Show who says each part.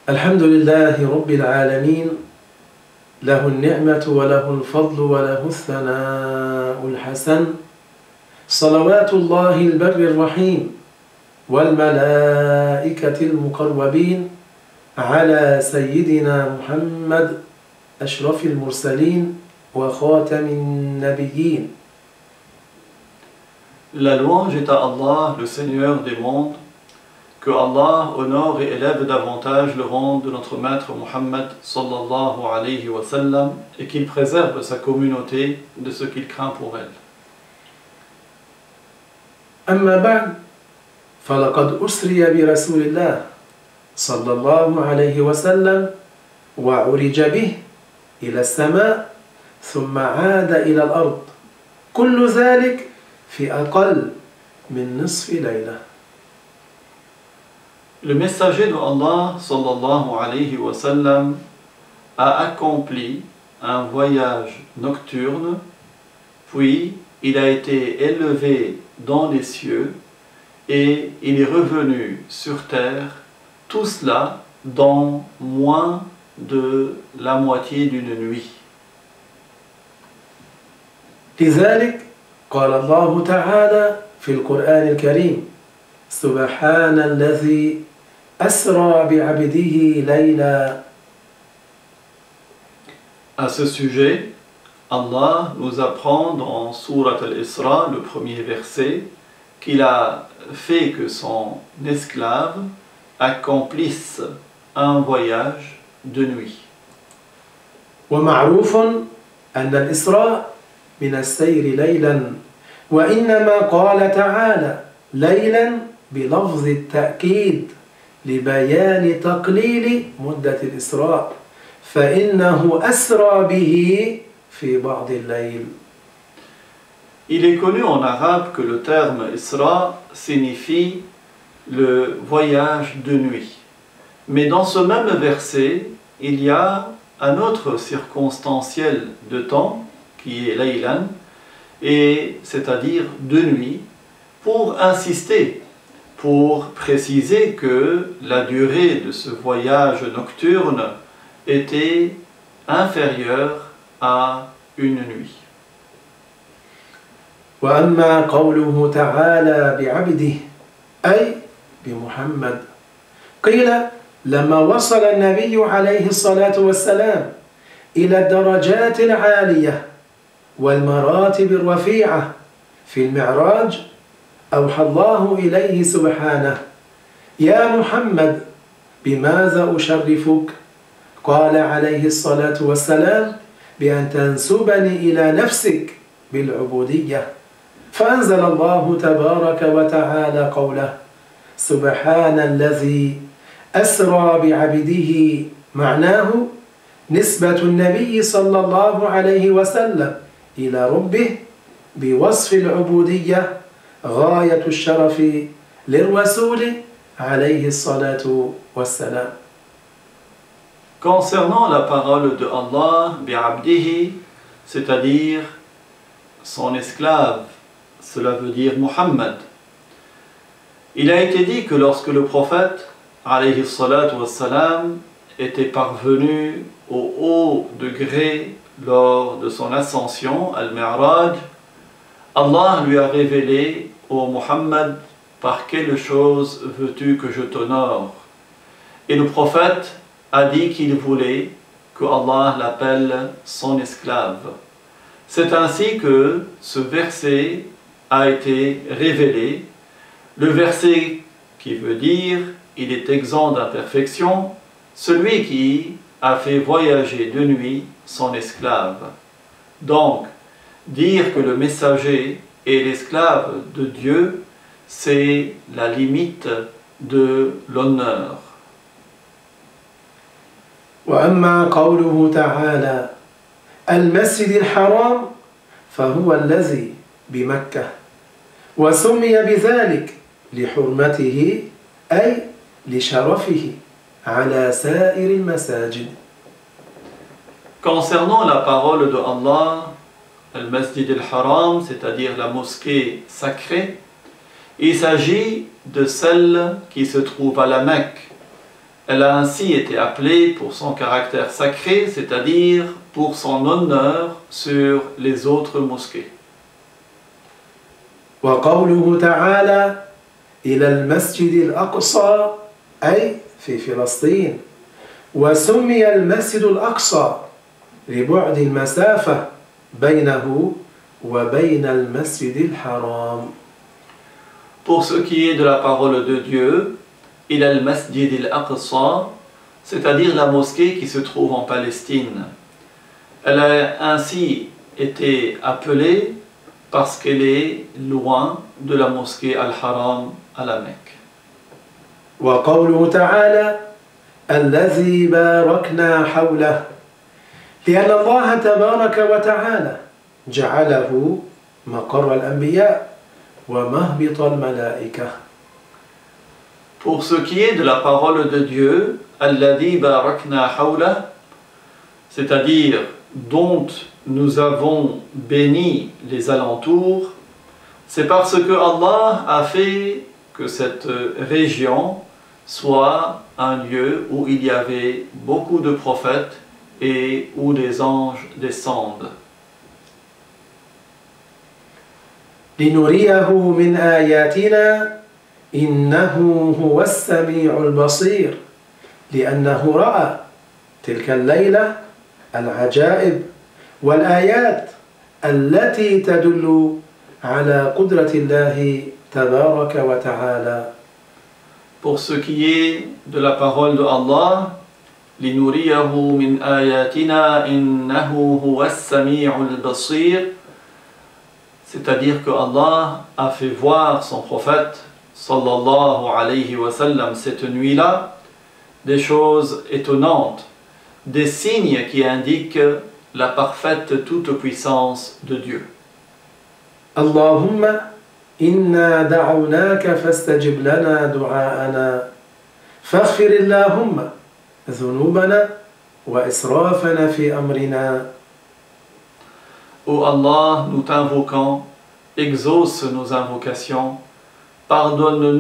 Speaker 1: الحمد لله رب العالمين له النعمة وله الفضل وله الثناء الحسن صلوات الله البر الرحيم والملائكة المقربين على سيدنا محمد أشرف المرسلين وخاتم النبيين.
Speaker 2: La louange est à Allah, le Seigneur des mondes. Que Allah honore et élève davantage le rang de notre maître Muhammad sallallahu alayhi wa sallam et qu'il préserve sa communauté de ce qu'il craint pour elle.
Speaker 1: أما بعد فلقد أسري برسول الله صلى الله عليه وسلم وعرج به إلى السماء ثم عاد إلى الأرض كل ذلك في أقل من نصف ليلة.
Speaker 2: Le messager de Allah sallallahu alayhi wa sallam a accompli un voyage nocturne, puis il a été élevé dans les cieux et il est revenu sur terre, tout cela dans moins de la moitié d'une nuit.
Speaker 1: لذلك قال الله تعالى في القرآن الكريم سبحان الذي أسرى بعبده ليلا.
Speaker 2: À ce sujet, Allah nous apprend dans Surat al-Isra, le premier verset, qu'il a fait que son esclave accomplisse un voyage de nuit.
Speaker 1: ومعروف أن الإسراء من السير ليلا وإنما قال تعالى ليلا بلفظ التأكيد لبيان تقليل مدة الإسراء فإنه أسرى به في بعض الليل.
Speaker 2: Il est connu en arabe que le terme Isra signifie le voyage de nuit. Mais dans ce même verset, il y a un autre circonstanciel de temps qui est Laylan, et c'est-à-dire de nuit, pour insister, pour préciser que la durée de ce voyage nocturne était inférieure à une nuit.
Speaker 1: وأما قوله تعالى بعبده أي بمحمد قيل لما وصل النبي عليه الصلاة والسلام إلى الدرجات العالية والمراتب الرفيعة في المعراج أوحى الله إليه سبحانه يا محمد بماذا أشرفك؟ قال عليه الصلاة والسلام بأن تنسبني إلى نفسك بالعبودية فأنزل الله تبارك وتعالى قوله سبحان الذي أسرى بعبده معناه نسبة النبي صلى الله عليه وسلم إلى ربه بوصف العبودية غاية الشرف للرسول عليه الصلاة والسلام.
Speaker 2: Concernant la parole de Allah, bi'abdihi, c'est-à-dire son esclave, cela veut dire Muhammad. Il a été dit que lorsque le prophète, alayhi salatu wassalam, était parvenu au haut degré lors de son ascension, al-Mi'raj, Allah lui a révélé, ô Muhammad, par quelle chose veux-tu que je t'honore? Et le prophète a dit qu'il voulait que Allah l'appelle son esclave. C'est ainsi que ce verset a été révélé. Le verset qui veut dire il est exempt d'imperfection, celui qui a fait voyager de nuit son esclave. Donc, dire que le messager est l'esclave de Dieu, c'est la limite de l'honneur.
Speaker 1: وأما قوله تعالى المسجد الحرام فهو الذي بمكة وسمي بذلك لحرمته أي لشرفه على سائر المساجد.
Speaker 2: Concernant la parole de Allah, al-Masjid al-Haram, c'est-à-dire la mosquée sacrée, il s'agit de celle qui se trouve à la Mecque, Elle a ainsi été appelée pour son caractère sacré, c'est-à-dire pour son honneur sur les autres mosquées.
Speaker 1: وقوله تعالى إلى المسجد الأقصى أي في فلسطين وسمي المسجد الأقصى لبعد المسافة بينه وبين المسجد الحرام.
Speaker 2: Pour ce qui est de la parole de Dieu, il a le Masjid al-Aqsa, c'est-à-dire la mosquée qui se trouve en Palestine. Elle a ainsi été appelée parce qu'elle est loin de la mosquée Al-Haram à la Mecque.
Speaker 1: وقوله تعالى الذي باركنا حوله لأن الله تبارك وتعالى جعله مقر الأنبياء ومهبط الملائكة.
Speaker 2: Pour ce qui est de la parole de Dieu, Alladhi barakna hawla, c'est-à-dire dont nous avons béni les alentours, c'est parce que Allah a fait que cette région soit un lieu où il y avait beaucoup de prophètes et où des anges descendent.
Speaker 1: لنريه من آياتنا إنه هو السميع البصير لأنه رأى تلك الليلة العجائب والآيات التي تدل على قدرة الله تبارك وتعالى.
Speaker 2: Pour ce qui est de la parole de Allah, لنريه من آياتنا إنه هو السميع البصير, c'est-à-dire que Allah a fait voir son prophète sallallahu alayhi wa sallam cette nuit-là des choses étonnantes, des signes qui indiquent la parfaite toute-puissance de Dieu.
Speaker 1: اللهم إنا دعوناك فاستجب لنا دعاءنا فاغفر اللهم ذنوبنا وإسرافنا في أمرنا.
Speaker 2: Ô Allah, nous t'invoquons, exauce nos invocations, pardonne-nous